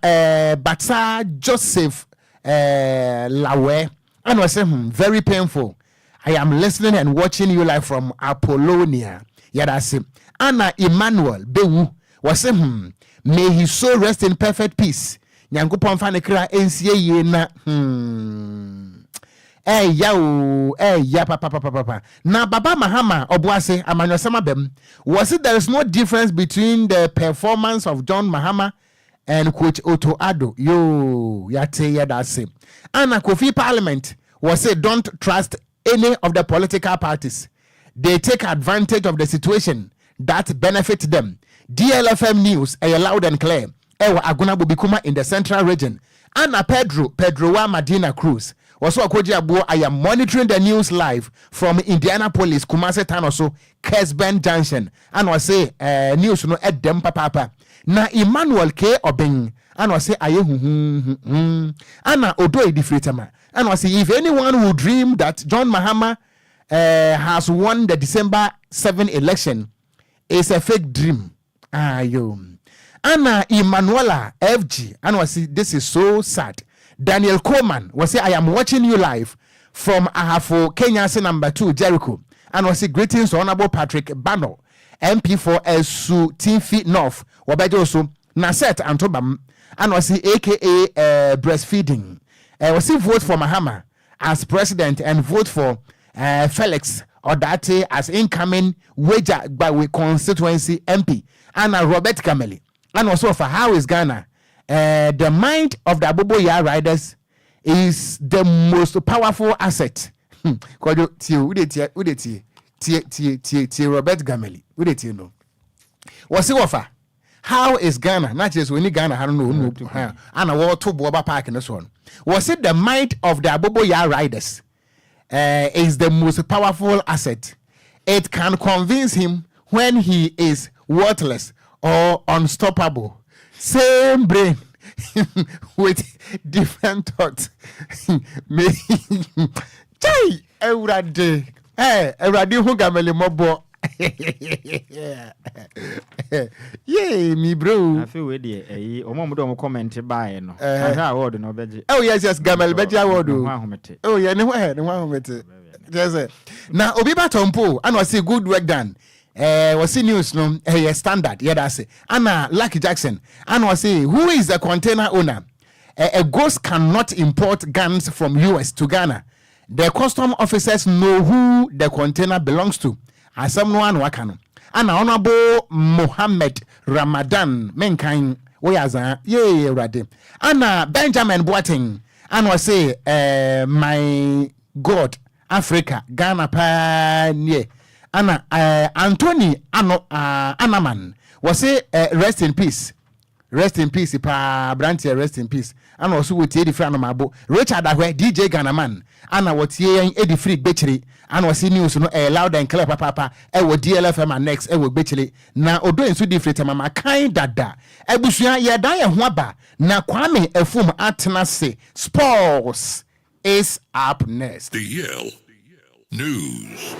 Batsa Joseph Lawe ana o se very painful. I am listening and watching you live from Apollonia. Yadase. Anna Emmanuel Bewu was may he so rest in perfect peace. Nyankopon fa ne kra ensie ye na papa. Na Baba Mahama Obuase amanyosama bem. Was it there is no difference between the performance of John Mahama and Coach Otto Addo? Yo, yate yadase. Anna Kofi Parliament was it don't trust any of the political parties. They take advantage of the situation that benefit them. DLFM News, loud and clear. Ewa Aguna Bubikuma in the central region. Anna Pedroa Medina Cruz. Also Okogyeabour, I am monitoring the news live from Indianapolis, Kumasi Tanoso, Kesben Junction. And I say news no at them papa. Na Emmanuel K. Obeng. And I say aye Anna Odoe Difritama. And I say if anyone will dream that John Mahama has won the December 7 election, it's a fake dream. Anna Emanuela FG. And I say this is so sad. Daniel Coleman was say I am watching you live from Ahafo, Kenya, number 2, Jericho. And I say greetings to Honorable Patrick Bano, MP for Esu Tinfi North. Wabajoso Naset Antobam. And I say AKA breastfeeding. We see vote for Mahama as president and vote for Felix Odate as incoming wager by we constituency MP and Robert Kameli. And also for how is Ghana? The mind of the Aboboya riders is the most powerful asset. Robert Kameli. No. What's the offer? How is Ghana? Not just when Ghana, I don't know. And I walk to Boba Park in this one. Was it the might of the Aboboya riders is the most powerful asset? It can convince him when he is worthless or unstoppable. Same brain with different thoughts. Chai, Eurade. Eurade who gameli mobo. Yeah, me bro. I feel with the Omodo comment by no. Award no beji. Oh yes, Gamel beji award. Oh yeah, no one yes. Now Obiba Tompo, and was good work done. Was news no standard. Yeah, that's it. Anna Lucky Jackson, and was who is the container owner? A ghost cannot import guns from US to Ghana. The custom officers know who the container belongs to. Asam no anu wakano. Ana Honorable Mohammed Ramadan menkain oyaza ye rade. Ana Benjamin Boateng and was say my God Africa Ghana pa nye. Ana Anthony Anaman was say rest in peace. Rest in peace pa Brantia rest in peace. And also with Eddie Franamabo Richard Ahwe DJ Ghanaman. Ana what ye Eddie Free Betchery. And was news no loud and clear papa would DLFM and next would betchly na odo ensu different mama kind dada ebusua ye dan ye ho aba na Kwame Efum atena se sports is up next. The Yale News.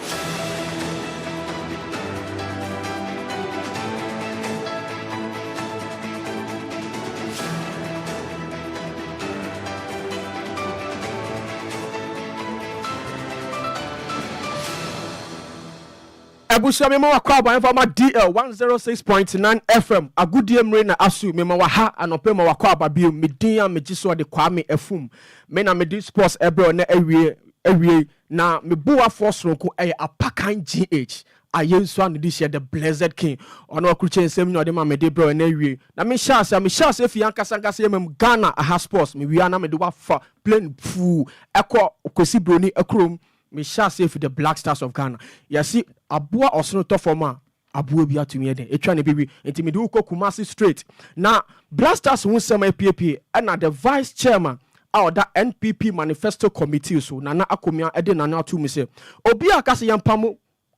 Abusia mema wa kwa ba informa DL 106.9 FM agudie mre na asu mema wa ha anopema wa kwa ba bio media megiso de Kwame Efum me na medi sports ebe na awie na mebuwa force ronko apakan GH ayenso an this year the blessed king ono akruche nsem ni ode ma mede bro na awie na me chance fi ankasa yemem Ghana aha sports me wi na mede wa fa plane fu ekọ kosi broni akrom me shall say for the Black Stars of Ghana. You see, Abua Osno Tofoma, Abu Bia to me, a trying to be intimidu Kumasi straight. Now, Black Stars won some PAP and the vice chairman out that NPP manifesto committee. So, Nana Akumia Eden and now to me say, Obia Kasi Yampamu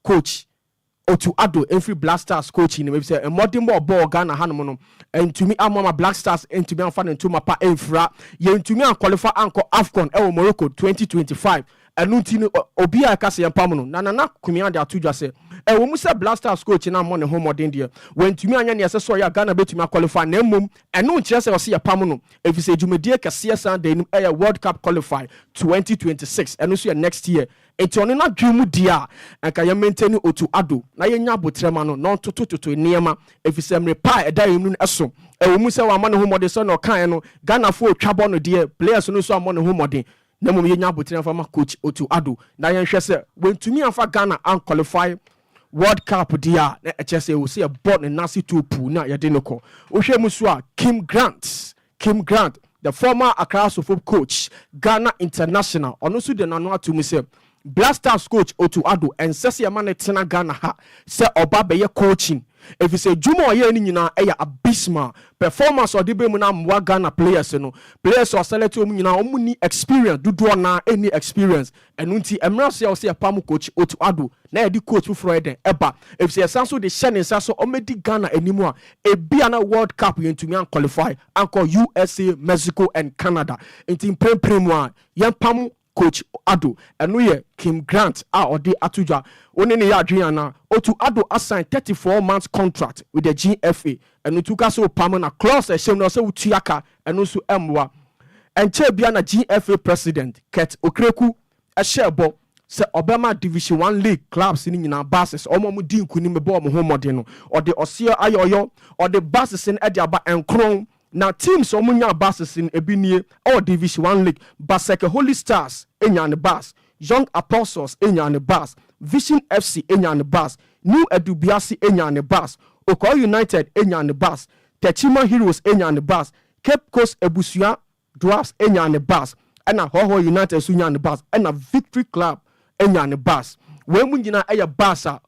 coach Otu Ado every Black Stars coach in say a modern ball Ghana Hanamono and to me I'm Black Stars and to me I'm fan and to my pa infra yen to me and qualify Uncle AFCON Morocco 2025 and Nuntino Obia Kasi and Pamono Nana Kumian de Atuja say and when we say Black Stars coach in our money home or India when to me and Yasasoya Ghana bet to me qualify Nemum and no chance or see a Pamono if you say Jumedia Casia then a World Cup qualify 2026 and also next year. It's only not dream dia and can you maintain Otu Ado na yenya botrema no to niema if you say me pa e da yemu eso e wo mu say wa man ho mode so no kan no Ghana fo twabo no de players no so amon ho mode na mum yenya botrema fa ma coach Otu Ado na yen hwe say wentumi afa Ghana an qualify World Cup dia na e che say wo say board na nasi to pu na ye de no ko wo hwe mu so a Kim Grant the former Accra football coach Ghana International ono so de nanu atu say Black Stars coach Otu Ado and sesi amane tena Ghana ha se oba beye coaching if you say Juma oye ni nyina eya abysmal performance or debe mu na mwa Ghana players no players or select mu nyina omu ni experience dudu na any experience enunti emra se o se pam coach Otu Ado na e di coach for eden eba if say sanso de shene sanso o medi Ghana animu a e bia na World Cup yentumi an qualify anko USA, Mexico and Canada enti prem a yen pam coach Ado and we Kim Grant odi atuja oni ne ya adriana Otu Ado assigned 34 months contract with the GFA and utuka so permanent clause e shem no se utiaka and also emwa and che bia na GFA president Ket Okreku a shebo se Obama Division 1 League clubs ni nyina bases omo mu di nkuni me bo mo ho mode no odi osio ayoyo odi bases in e dia ba enkron na teams omunya bases in ebinie or Division 1 League Baseke Holy Stars enya ne bas Young Apostles enya ne bas Vision FC enya ne bas New Edubiasi enya ne bas Okoye United enya ne bas Techima Heroes enya ne bas Cape Coast Ebusua Dwarfs enya ne bas ena Hoho United sunya ne bas ena Victory Club enya ne bas we mu nyina eya basa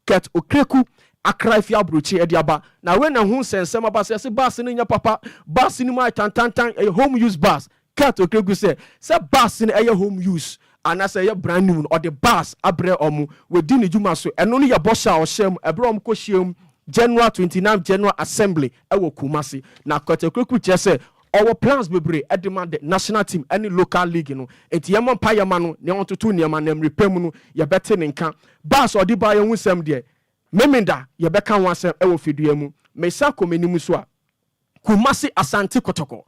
Ket Okreku Akrafia Bruchi Ediaba. Now when a hun send some bus, say bus in your papa, bus in my tan a home use bus. Cat Okreku say bus in a home use. And I say brand new or the bus abre omu within the Jumaso and only a bosha or shem a brom koshium General 29 General Assembly ewo Kumasi. Now Cat Okreku just say our plans be bre e demand the national team any local league no enti yamon pa yamano ne on to niam na mrepem no ye bete ne nka bus or di ba ye hu sem de memenda ye beka wansem ewo fidua mu mesa komenimu so a Kumasi Asante Kotoko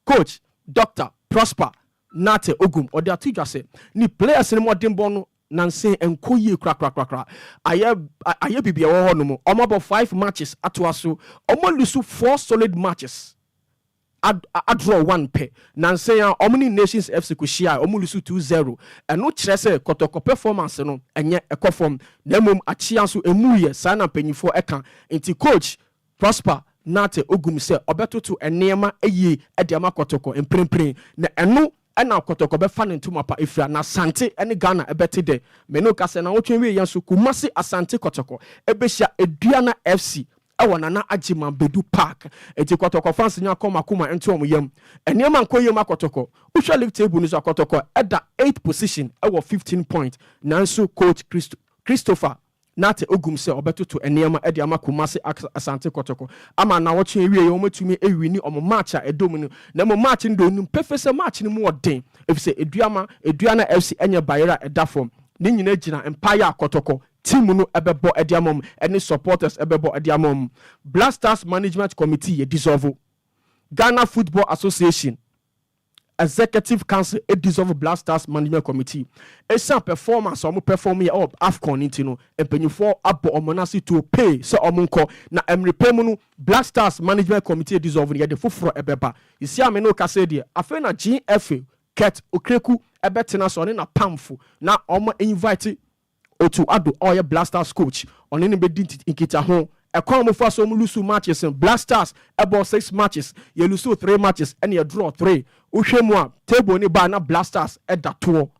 coach Dr. Prosper Nate Ogum or the teacher say ni players ni modern bono nanse enkoye kra aye bibia wo ho no mo omo about 5 matches atoaso omo lusu 4 solid matches I draw 1 pair. Nanse ya Omni Nations FC kushia omulusu 2-0. And no chese Kotoko performance no enye ekofom nemum achianso emuye sana penyifo eka inti coach Prosper Nate Ogum se obeto to enema eye ediama Kotoko emprempren na eno ena Kotoko be fa ntuma pa efra na Asante ene Ghana ebete de meno kase na wotwenwe yenso Kumasi Asante Kotoko ebehia Eduana FC Nana Ajima Bedu Park. Eti Kotoko fans nya koma kuma ento omuyam. Eniema nkoyem akotoko. Usha league table nizo akotoko at the 8th position ewo 15 point. Nanso coach Christopher Nate Ogum se obeto to eniema edi ama Kumasi Asante Kotoko. Ama na watching ewie yo metumi ewini omo match a edom no. Na mo match ndo num pefese match ni mu odin. If say Eduana FC enye bayera edafom. Ni nyina gina Empire Akotoko team no ebebo ediamom any supporters ebebo ediamom Black Stars Management Committee ye dissolve Ghana Football Association Executive Council e dissolve Black Stars Management Committee esa performance omo perform ye up AFCON intino empenyufo abo omonasi to pay so omonko na emrepem no Black Stars Management Committee dissolve ye de foforo ebeba isi ameno kase de afa na GFA Ket Okreku ebetena so ne na pamfo na omo invite Otu Ado oye Black Stars coach on any bedi inkita ho e kwa mo fa so mo lose matches in Black Stars about 6 matches you lose 3 matches and you draw 3 uhwemu a table ni ba na Black Stars e da to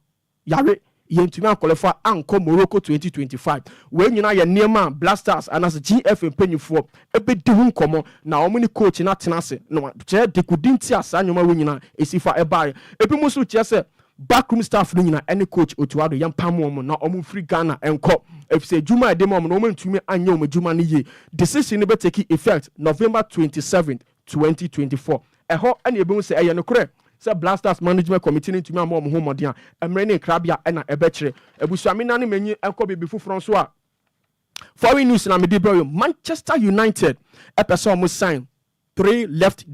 yare yentumi an qualify anko Morocco 2025 we nyina ye niema Black Stars anas GF mpanyifo ebedi hu nkomo na omuni coach na tenase no che dekudinti asa nyoma we nyina esifa e bae ebi musu che se backroom staff no nyina any coach Otuado yam pamo na omu free Ghana enko if say juma de mo no ntumi anya omu juma no ye decision be take effect November 27th 2024 eho ene ebi say eye no kore say Blasters management committee ntumi am omu ho modern emre ne krabia na ebekire ebusuami na ne manyi enko bibi fufuro so a foreign news na me di bro Manchester United episode almost sign 3 left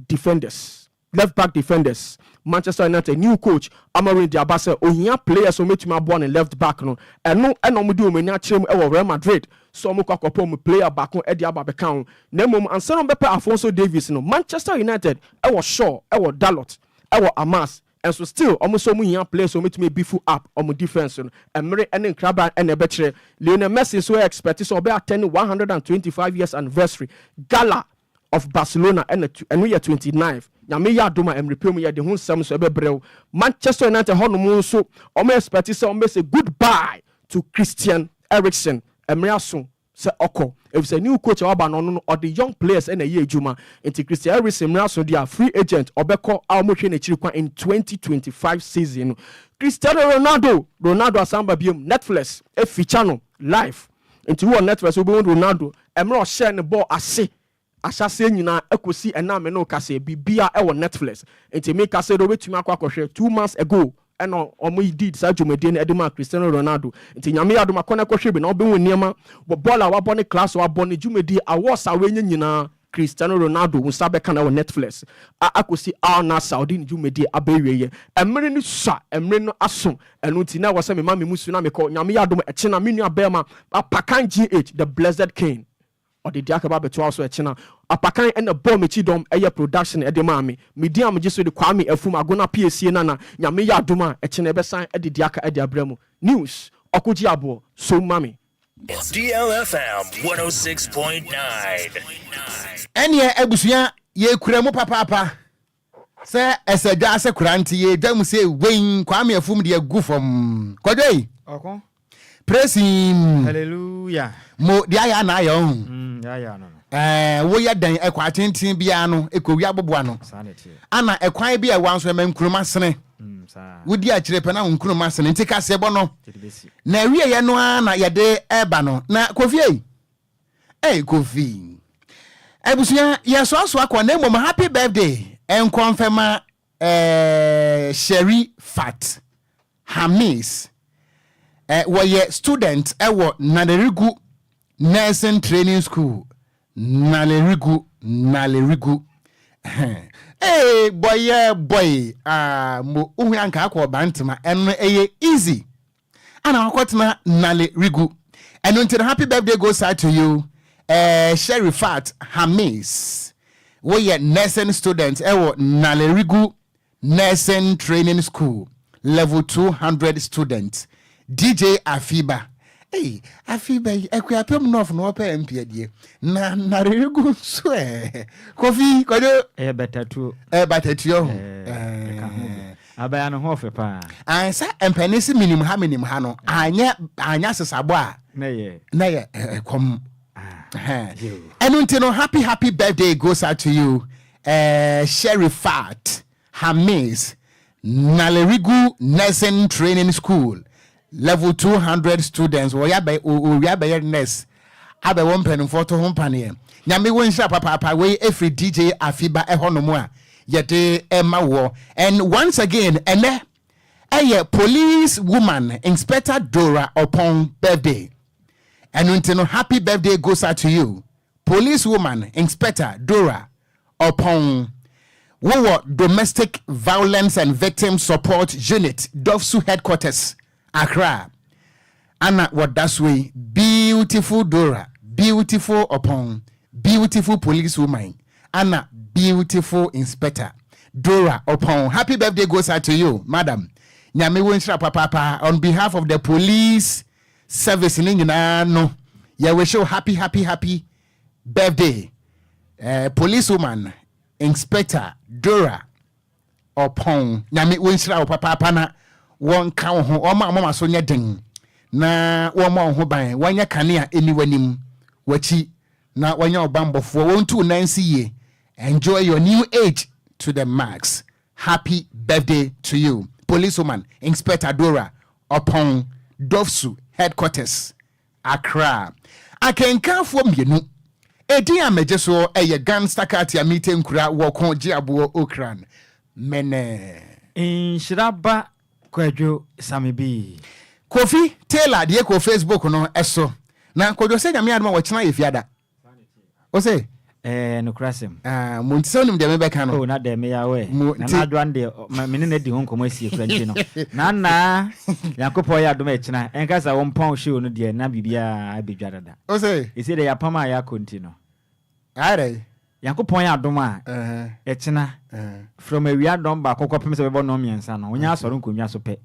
back defenders. Manchester United new coach Amarin Diabase ohia players o metuma born in left back no eno omo di omani achirem e Real Madrid so omo kwakopo mo player back on edi aba bekan na mom answer on bepe Alphonso Davies no Manchester United e was Shaw e was Dalot e was Amas and so still omo so mo hia players o metuma beef up omo defense no emre ene nkraba ene betre Lionel Messi so expect so be attend 125 years anniversary gala of Barcelona and year 29th. Nyame ya doma emrepem ya de ho nsam so ebebrew Manchester United hono so o me expect say o say goodbye to Christian Eriksen emriaso say oko if say new coach oba no or the young players and ye adwuma into Christian Eriksen emriaso dia free agent obeko awmohwe na chiri kwa in 2025 season Cristiano Ronaldo asamba biom Netflix e feature no live into one Netflix obo Ronaldo emre o share ne ball ase asase nyina ekosi ena me no kase bibia e wo Netflix enti me kase do betumi akwa 2 months ago eno omo did sa dwumade na edema Cristiano Ronaldo enti nyame ya do makona kwhwe bi na obenwo niema bo baller wa bone class wa bone dwumade awards awenye nyina Cristiano Ronaldo wo sabe kana wo Netflix akosi na Saudi dwumade abeweye emre ni sha emre no aso eno enti na wo se me ma me musu na me ko nyame ya do eche na me nua bema apakan GH the blessed king or the diakaba beto also echina apakan and the bomb chidom eye production e de maame media am giso de kwame afum agona PSC nana nyame ya doma echina ebesan e de diaka e de abramo news Okogyeabour Sammy DLFM 106.9 Enya ebusuya ye kuremu papa se eseja ase kuranti ye dam se wen kwame afum de agufom Kwadwo okon praising hallelujah mo dia ya na yo ya no wo ya dan ekwa tintin bia no ekowi aboboa no ana ekwan bia wanso em nkuruma sene wodi a kire pe na nkuruma sene ntika se bo no na wie ye no na ye de eba no na Kofi Kofi ebusuya ye so akwa na mom happy birthday en confirma Sherry Fat Hamis were student ewo Nalerigu Nursing Training School Nalerigu boy mo uhuanka akwa bantama eno easy ana akwatena Nalerigu and until happy birthday goes out to you Sherry Fat Hamis we nursing student ewo Nalerigu Nursing Training School level 200 students DJ Afiba Afiba ekwapem nof no pa mpiadie na Nalerigu so Kofi Kwadwo betatu abaya no hofe pa ansa empenisi minim ha no anya sesabo a na ye kom Enuntino happy birthday goes out to you Sherry Fat Hamis Nalerigu Nursing Training School level 200 students we ya nurse abe won pen photo hom pane nyame won sha papa we every DJ Afiba ehonomo a yede ema wo and once again police woman Inspector Dora upon birthday and until happy birthday goes out to you police woman Inspector Dora upon domestic violence and victim support unit Dofsu headquarters Accra. Anna what that's way beautiful Dora, beautiful upon beautiful police woman. Anna beautiful Inspector Dora upon happy birthday goes out to you, madam. Nyame wonsra papa on behalf of the police service in no. Yeah, we show happy birthday. Police woman Inspector Dora upon nyame wonsra papa na won kan ho o mama so nya den na wo ma ho ban wanya kanea eniwanim wachi na wanya obambofo won tu nansi ye enjoy your new age to the max happy birthday to you policewoman Inspector Dora upon Dovsu headquarters Accra akenkanfo mienu edi ameje so eye gangster katia meeting kura wo Okogyeabour Ocran Nhyiraba Kwadwo Sammy B Kofi Taylor de ko Facebook no eso na Kwadwo se nyame adoma wo chena yefiada o se no krasem muntiso nim de mebeka no na de me yawe na adwan de mene na di ho nkomo asie kura nti no na yakopo ya adoma chena enkasa wo mpon show no de na bibia abedwa dada o se isi de yapama ya konti no are yankopon ya adoma echena from awia don ba kokko pem se bebo no miensa no onya asoro nkonwa so pe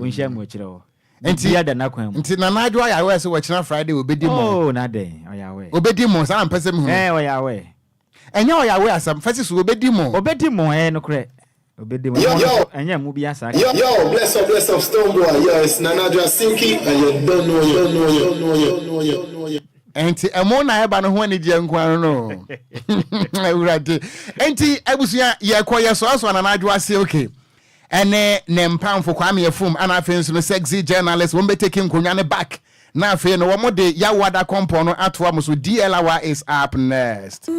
onhia mu akire wo enti ya da na kwan mu enti na najwa ya we se wo chena Friday obedi mo oh na de oya we obedi mo sa ampese mu oya we enya oya we asam fasi so obedi mo no kre obedi mo enya mu bi asa yo bless up stone boy yo it's Nanadra Sinky and you don't know enti emo na eba no ho ani je nkwan no urade enti abusia ye koye so na najwa ase okay ene ne mpamfo kwame yefum ana afenso no sexy journalist won be taking konwa ne back na afi no wo de yawada compound no atoa mo so DLFM is up next.